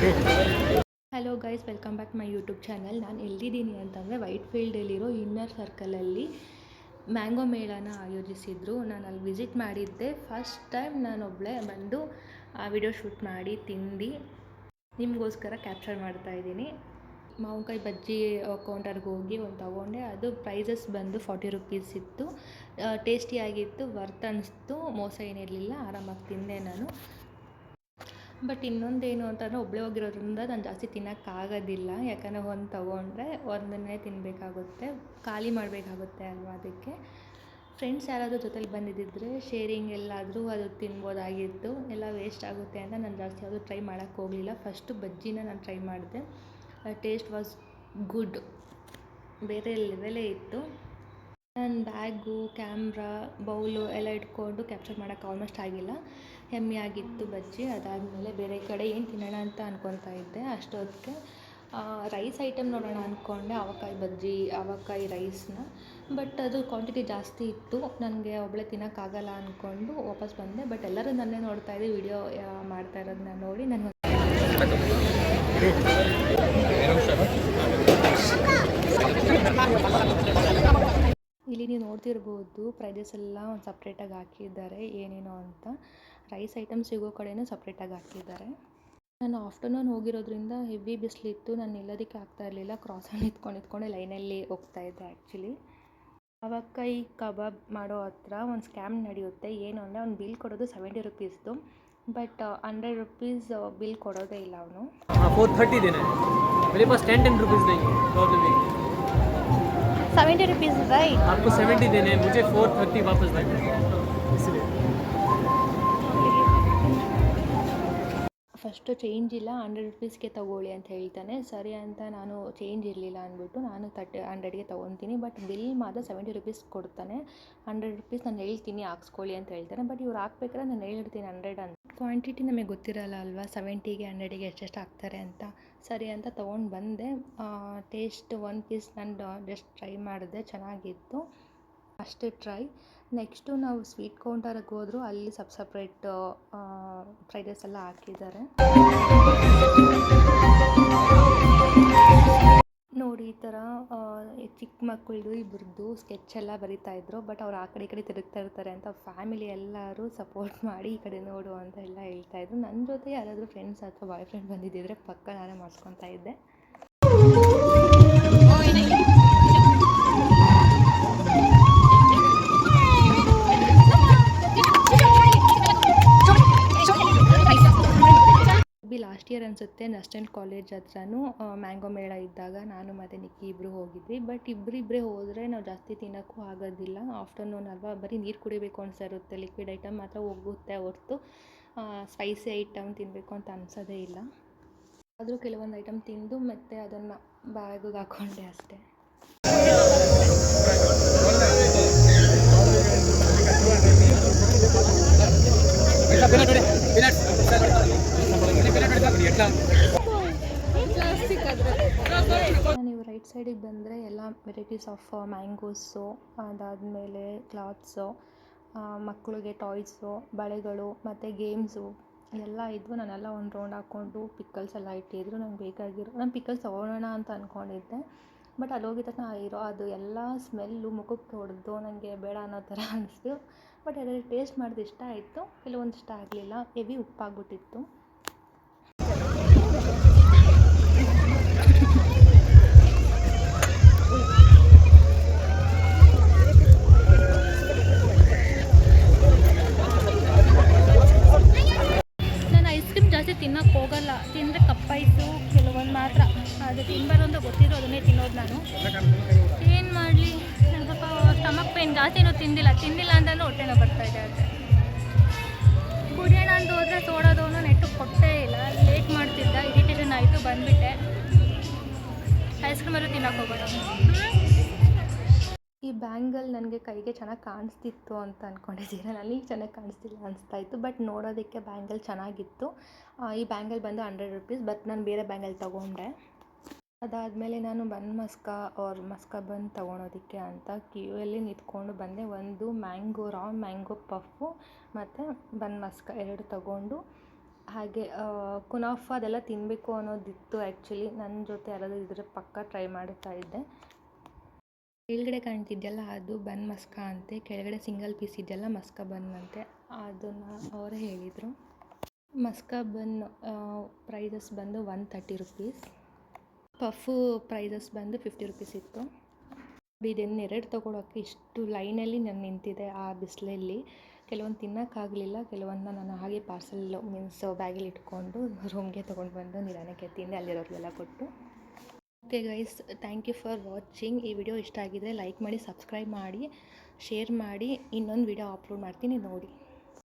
Hello guys, welcome back my YouTube channel. ನಾನು ಎಲ್ಲಿದ್ದೀನಿ ಅಂತಂದರೆ white ಫೀಲ್ಡಲ್ಲಿರೋ inner ಸರ್ಕಲಲ್ಲಿ mango ಮೇಳನ ಆಯೋಜಿಸಿದ್ರು. ನಾನು ಅಲ್ಲಿ ವಿಸಿಟ್ ಮಾಡಿದ್ದೆ. ಫಸ್ಟ್ ಟೈಮ್ ನಾನೊಬ್ಬಳೇ ಬಂದು ವಿಡಿಯೋ ಶೂಟ್ ಮಾಡಿ ತಿಂದು ನಿಮಗೋಸ್ಕರ ಕ್ಯಾಪ್ಚರ್ ಮಾಡ್ತಾಯಿದ್ದೀನಿ. ಮಾವಿನಕಾಯಿ ಬಜ್ಜಿ ಕೌಂಟರ್ಗೆ ಹೋಗಿ ಒಂದು ತೊಗೊಂಡೆ. ಅದು ಪ್ರೈಸಸ್ ಬಂದು 40 ರುಪೀಸ್ ಇತ್ತು. ಟೇಸ್ಟಿಯಾಗಿತ್ತು, ವರ್ತ್ ಅನ್ನಿಸ್ತು, ಮೋಸ ಏನಿರಲಿಲ್ಲ, ಆರಾಮಾಗಿ ತಿಂದೆ ನಾನು. ಬಟ್ ಇನ್ನೊಂದೇನು ಅಂತಂದರೆ ಒಬ್ಬಳೇ ಹೋಗಿರೋದ್ರಿಂದ ನಾನು ಜಾಸ್ತಿ ತಿನ್ನೋಕ್ಕಾಗೋದಿಲ್ಲ. ಯಾಕಂದರೆ ಒಂದು ತೊಗೊಂಡ್ರೆ ಒಂದನ್ನೇ ತಿನ್ನಬೇಕಾಗುತ್ತೆ, ಖಾಲಿ ಮಾಡಬೇಕಾಗುತ್ತೆ ಅಲ್ವಾ. ಅದಕ್ಕೆ ಫ್ರೆಂಡ್ಸ್ ಯಾರಾದರೂ ಜೊತೆಲಿ ಬಂದಿದ್ದಿದ್ರೆ ಶೇರಿಂಗ್ ಎಲ್ಲಾದರೂ ಅದು ತಿನ್ಬೋದಾಗಿತ್ತು. ಎಲ್ಲ ವೇಸ್ಟ್ ಆಗುತ್ತೆ ಅಂತ ನಾನು ಜಾಸ್ತಿ ಯಾವುದು ಟ್ರೈ ಮಾಡೋಕ್ಕೆ ಹೋಗಲಿಲ್ಲ. ಫಸ್ಟು ಬಜ್ಜಿನ ನಾನು ಟ್ರೈ ಮಾಡಿದೆ. ಟೇಸ್ಟ್ ವಾಸ್ ಗುಡ್, ಬೇರೆ ಲೆವೆಲೇ ಇತ್ತು. ನನ್ನ ಬ್ಯಾಗು, ಕ್ಯಾಮ್ರಾ, ಬೌಲು ಎಲ್ಲ ಇಟ್ಕೊಂಡು ಕ್ಯಾಪ್ಚರ್ ಮಾಡೋಕ್ಕೆ ಆಲ್ಮೋಸ್ಟ್ ಆಗಿಲ್ಲ. ಹೆಮ್ಮೆಯಾಗಿತ್ತು ಬಜ್ಜಿ. ಅದಾದಮೇಲೆ ಬೇರೆ ಕಡೆ ಏನು ತಿನ್ನೋಣ ಅಂತ ಅನ್ಕೊತಾ ಇದ್ದೆ. ಅಷ್ಟೊತ್ತಿಗೆ ರೈಸ್ ಐಟಮ್ ನೋಡೋಣ ಅಂದ್ಕೊಂಡೆ, ಆವಕಾಯಿ ಬಜ್ಜಿ, ಆವಕಾಯಿ ರೈಸ್ನ. ಬಟ್ ಅದು ಕ್ವಾಂಟಿಟಿ ಜಾಸ್ತಿ ಇತ್ತು, ನನಗೆ ಒಬ್ಬಳೇ ತಿನ್ನೋಕ್ಕಾಗಲ್ಲ ಅಂದ್ಕೊಂಡು ವಾಪಸ್ ಬಂದೆ. ಬಟ್ ಎಲ್ಲರೂ ನನ್ನೇ ನೋಡ್ತಾಯಿದ್ದೆ, ವಿಡಿಯೋ ಮಾಡ್ತಾ ಇರೋದನ್ನ ನೋಡಿ ನನಗೆ ಇಲ್ಲಿ ನೀವು ನೋಡ್ತಿರ್ಬೋದು ಪ್ರೈಸಸ್ ಎಲ್ಲ ಒಂದು ಸಪ್ರೇಟಾಗಿ ಹಾಕಿದ್ದಾರೆ ಏನೇನೋ ಅಂತ. ರೈಸ್ ಐಟಮ್ ಸಿಗೋ ಕಡೆನೂ ಸಪ್ರೇಟಾಗಿ ಹಾಕಿದ್ದಾರೆ. ನಾನು ಆಫ್ಟರ್ನೂನ್ ಹೋಗಿರೋದ್ರಿಂದ ಹೆವಿ ಬಿಸಿಲಿತ್ತು, ನಾನು ನಿಲ್ಲೋದಕ್ಕೆ ಆಗ್ತಾ ಇರಲಿಲ್ಲ. ಕ್ರಾಸಲ್ಲಿ ನಿಂತ್ಕೊಂಡು ಲೈನಲ್ಲಿ ಹೋಗ್ತಾಯಿದ್ದೆ. ಆ್ಯಕ್ಚುಲಿ ಆವಕಾಯಿ ಕಬಾಬ್ ಮಾಡೋ ಹತ್ರ ಒಂದು ಸ್ಕ್ಯಾಮ್ ನಡೆಯುತ್ತೆ. ಏನು ಅಂದರೆ ಅವ್ನು ಬಿಲ್ ಕೊಡೋದು 70 ರುಪೀಸ್ದು, ಬಟ್ 100 ರುಪೀಸ್ ಬಿಲ್ ಕೊಡೋದೇ ಇಲ್ಲ ಅವನು. 430 देना है मेरे पास 10 रुपीज़ देंगे प्रॉब्लम नहीं 70 रुपीज़ राइट, आपको 70 देने हैं, मुझे 430 वापस देना है इसलिए. ಫಸ್ಟು ಚೇಂಜ್ ಇಲ್ಲ, 100 ರುಪೀಸ್ಗೆ ತೊಗೊಳ್ಳಿ ಅಂತ ಹೇಳ್ತಾನೆ. ಸರಿ ಅಂತ ನಾನು ಚೇಂಜ್ ಇರಲಿಲ್ಲ ಅಂದ್ಬಿಟ್ಟು ನಾನು 100ಗೆ ತೊಗೊತೀನಿ. ಬಟ್ ಬಿಲ್ ಮಾತ್ರ 70 ರುಪೀಸ್ ಕೊಡ್ತಾನೆ. 100 ರುಪೀಸ್ ನಾನು ಹೇಳ್ತೀನಿ ಹಾಕ್ಸ್ಕೊಳ್ಳಿ ಅಂತ ಹೇಳ್ತಾನೆ. ಬಟ್ ಇವ್ರು ಹಾಕ್ಬೇಕಾದ್ರೆ ನಾನು ಹೇಳಿರ್ತೀನಿ 100 ಅಂತ. ಕ್ವಾಂಟಿಟಿ ನಮಗೆ ಗೊತ್ತಿರಲ್ಲ ಅಲ್ವಾ, 70ಗೆ 100ಗೆ ಎಷ್ಟೆಷ್ಟು ಹಾಕ್ತಾರೆ ಅಂತ. ಸರಿ ಅಂತ ತೊಗೊಂಡು ಬಂದೆ. ಟೇಸ್ಟ್ ಒಂದು ಪೀಸ್ ನಾನು ಜಸ್ಟ್ ಟ್ರೈ ಮಾಡಿದೆ, ಚೆನ್ನಾಗಿತ್ತು, ಅಷ್ಟೇ ಟ್ರೈ. ನೆಕ್ಸ್ಟು ನಾವು ಸ್ವೀಟ್ ಕೌಂಟರ್ಗೆ ಹೋದ್ರು, ಅಲ್ಲಿ ಸಪ್ರೇಟ್ ಪ್ರೈಸಸ್ ಎಲ್ಲ ಹಾಕಿದ್ದಾರೆ. ನೋಡಿ ಈ ಥರ ಚಿಕ್ಕ ಮಕ್ಕಳದು ಇಬ್ಬರದ್ದು ಸ್ಕೆಚ್ ಎಲ್ಲ ಬರಿತಾಯಿದ್ರು. ಬಟ್ ಅವ್ರು ಆ ಕಡೆ ಈ ಕಡೆ ತಿರುಗ್ತಾ ಇರ್ತಾರೆ ಅಂತ ಫ್ಯಾಮಿಲಿ ಎಲ್ಲರೂ ಸಪೋರ್ಟ್ ಮಾಡಿ ಈ ಕಡೆ ನೋಡು ಅಂತ ಎಲ್ಲ ಹೇಳ್ತಾಯಿದ್ರು. ನನ್ನ ಜೊತೆ ಯಾರಾದರೂ ಫ್ರೆಂಡ್ಸ್ ಅಥವಾ ಬಾಯ್ ಫ್ರೆಂಡ್ ಬಂದಿದ್ದಿದ್ರೆ ಪಕ್ಕ ನಾನೇ ಮಾಡಿಸ್ಕೊತಾ ಇದ್ದೆ. ಲಾಸ್ಟ್ ಇಯರ್ ಅನಿಸುತ್ತೆ, ನಸ್ಟೆಂಟ್ ಕಾಲೇಜ್ ಹತ್ರನೂ ಮ್ಯಾಂಗೋ ಮೇಳ ಇದ್ದಾಗ ನಾನು ಮತ್ತು ನಿಕ್ಕಿ ಇಬ್ಬರು ಹೋಗಿದ್ವಿ. ಬಟ್ ಇಬ್ಬರೇ ಹೋದರೆ ನಾವು ಜಾಸ್ತಿ ತಿನ್ನೋಕ್ಕೂ ಆಗೋದಿಲ್ಲ. ಆಫ್ಟರ್ನೂನ್ ಅಲ್ವಾ, ಬರೀ ನೀರು ಕುಡಿಬೇಕು ಅನಿಸ್ತಾ ಇರುತ್ತೆ. ಲಿಕ್ವಿಡ್ ಐಟಮ್ ಮಾತ್ರ ಹೋಗುತ್ತೆ ಹೊರತು ಸ್ಪೈಸಿ ಐಟಮ್ ತಿನ್ನಬೇಕು ಅಂತ ಅನಿಸೋದೇ ಇಲ್ಲ. ಆದರೂ ಕೆಲವೊಂದು ಐಟಮ್ ತಿಂದು ಮತ್ತು ಅದನ್ನು ಬ್ಯಾಗಿಗೆ ಹಾಕ್ಕೊಂಡೆ ಅಷ್ಟೇ. ನೀವು ರೈಟ್ ಸೈಡಿಗೆ ಬಂದರೆ ಎಲ್ಲ ವೆರೈಟೀಸ್ ಆಫ್ ಮ್ಯಾಂಗೋಸು, ಅದಾದಮೇಲೆ ಕ್ಲಾತ್ಸು, ಮಕ್ಕಳಿಗೆ ಟಾಯ್ಸು, ಬಳೆಗಳು ಮತ್ತು ಗೇಮ್ಸು ಎಲ್ಲ ಇದ್ವು. ನಾನೆಲ್ಲ ಒಂದು ರೌಂಡ್ ಹಾಕ್ಕೊಂಡು ಪಿಕ್ಕಲ್ಸ್ ಎಲ್ಲ ಇಟ್ಟಿದ್ರು. ನಂಗೆ ಬೇಕಾಗಿರೋ ನಾನು ಪಿಕ್ಕಲ್ಸ್ ತೊಗೊಳ್ಳೋಣ ಅಂತ ಅಂದ್ಕೊಂಡಿದ್ದೆ. ಬಟ್ ಅಲ್ಲಿ ಹೋಗಿದ ತಕ್ಷಣ ಇರೋ ಅದು ಎಲ್ಲ ಸ್ಮೆಲ್ಲು ಮುಖಕ್ಕೆ ಹೊಡೆದು ನನಗೆ ಬೇಡ ಅನ್ನೋ ಥರ ಅನಿಸ್ತು. ಬಟ್ ಅದರಲ್ಲಿ ಟೇಸ್ಟ್ ಮಾಡಿದ ಇಷ್ಟ ಆಯಿತು, ಕೆಲವೊಂದು ಇಷ್ಟ ಆಗಲಿಲ್ಲ. ಹೆವಿ ಉಪ್ಪಾಗ್ಬಿಟ್ಟಿತ್ತು. ನಾನು ಐಸ್ ಕ್ರೀಮ್ ಜಾಸ್ತಿ ತಿನ್ನೋಕ್ಕೆ ಹೋಗಲ್ಲ. ತಿಂದರೆ ಕಪ್ಪೈಸು ಕೆಲವೊಂದು ಮಾತ್ರ, ಅದು ತಿನ್ನಬಾರ್ದು ಅಂತ ಗೊತ್ತಿದ್ರು ಅದನ್ನೇ ತಿನ್ನೋದು ನಾನು. ಏನು ಮಾಡಲಿ, ನನ್ನ ಸ್ವಲ್ಪ ಸ್ಟಮಕ್ ಪೇನ್, ಜಾಸ್ತಿ ಏನೂ ತಿಂದಿಲ್ಲ ಅಂತಂದ್ರೆ ಹೊಟ್ಟೆನೋ ಬರ್ತಾಯಿದೆ. ಆದರೆ ಕುಡಿಯೋಣ ಅಂತ ಹೋದರೆ ಸೋಡೋದವನು ನೆಟ್ಟಿಗೆ ಕೊಟ್ಟೇ ಇಲ್ಲ. ಲೇಟ್ ಮಾಡ್ತಿದ್ದ, ಇರಿಟೇಷನ್ ಆಯಿತು, ಬಂದುಬಿಟ್ಟೆ. ಐಸ್ ಕ್ರೀಮಲ್ಲೂ ತಿನ್ನೋಕೆ ಹೋಗೋಣ. ಈ ಬ್ಯಾಂಗಲ್ ನನಗೆ ಕೈಗೆ ಚೆನ್ನಾಗಿ ಕಾಣಿಸ್ತಿತ್ತು ಅಂತ ಅಂದ್ಕೊಂಡಿದ್ದೀನಿ. ನನಗೆ ಚೆನ್ನಾಗಿ ಕಾಣಿಸ್ತಿಲ್ಲ ಅನಿಸ್ತಾಯಿತ್ತು. ಬಟ್ ನೋಡೋದಕ್ಕೆ ಬ್ಯಾಂಗಲ್ ಚೆನ್ನಾಗಿತ್ತು. ಈ ಬ್ಯಾಂಗಲ್ ಬಂದು 100 ರುಪೀಸ್. ಬಟ್ ನಾನು ಬೇರೆ ಬ್ಯಾಂಗಲ್ ತೊಗೊಂಡೆ. ಅದಾದಮೇಲೆ ನಾನು ಬನ್ ಮಸ್ಕ ಬನ್ ತೊಗೊಳೋದಕ್ಕೆ ಅಂತ ಕ್ಯೂಯಲ್ಲಿ ನಿಂತ್ಕೊಂಡು ಬಂದೆ. ಒಂದು ಮ್ಯಾಂಗೋ ರಾ ಮ್ಯಾಂಗೋ ಪಫು ಮತ್ತು ಬನ್ ಮಸ್ಕ 2 ತೊಗೊಂಡು ಹಾಗೆ ಕುನಾಫ ಅದೆಲ್ಲ ತಿನ್ನಬೇಕು ಅನ್ನೋದಿತ್ತು ಆ್ಯಕ್ಚುಲಿ. ನನ್ನ ಜೊತೆ ಯಾರಾದರೂ ಇದ್ದರೆ ಪಕ್ಕ ಟ್ರೈ ಮಾಡ್ತಾ ಇದ್ದೆ. ಕೆಳಗಡೆ ಕಾಣ್ತಿದೆಯಲ್ಲ ಅದು ಬನ್ ಮಸ್ಕ ಅಂತೆ, ಕೆಳಗಡೆ ಸಿಂಗಲ್ ಪೀಸ್ ಇದೆಯಲ್ಲ ಮಸ್ಕ ಬನ್ ಅಂತೆ. ಅದನ್ನು ಅವರೇ ಹೇಳಿದರು. ಮಸ್ಕ ಬನ್ ಪ್ರೈಸಸ್ ಬಂದು 130 ರುಪೀಸ್. ಪಫು ಪ್ರೈಸಸ್ ಬಂದು 50 ರುಪೀಸ್ ಇತ್ತು. ಇದನ್ನು 2 ತೊಗೊಳೋಕ್ಕೆ ಇಷ್ಟು ಲೈನಲ್ಲಿ ನಾನು ನಿಂತಿದ್ದೆ ಆ ಬಿಸಿಲಲ್ಲಿ. ಕೆಲವೊಂದು ತಿನ್ನೋಕ್ಕಾಗಲಿಲ್ಲ, ಕೆಲವೊಂದನ್ನ ನಾನು ಹಾಗೆ ಪಾರ್ಸಲ್ ಮೀನ್ಸ್ ಬ್ಯಾಗಲ್ಲಿ ಇಟ್ಕೊಂಡು ರೂಮ್ಗೆ ತೊಗೊಂಡು ಬಂದು ನಿಧಾನಕ್ಕೆ ತಿಂದೆ, ಅಲ್ಲಿರೋರಿಗೆಲ್ಲ ಕೊಟ್ಟು. Okay guys, thank you for watching. ಈ ವಿಡಿಯೋ ಇಷ್ಟ ಆಗಿದರೆ ಲೈಕ್ ಮಾಡಿ, ಸಬ್ಸ್ಕ್ರೈಬ್ ಮಾಡಿ, ಶೇರ್ ಮಾಡಿ. ಇನ್ನೊಂದು ವಿಡಿಯೋ ಅಪ್ಲೋಡ್ ಮಾಡ್ತೀನಿ ನೋಡಿ.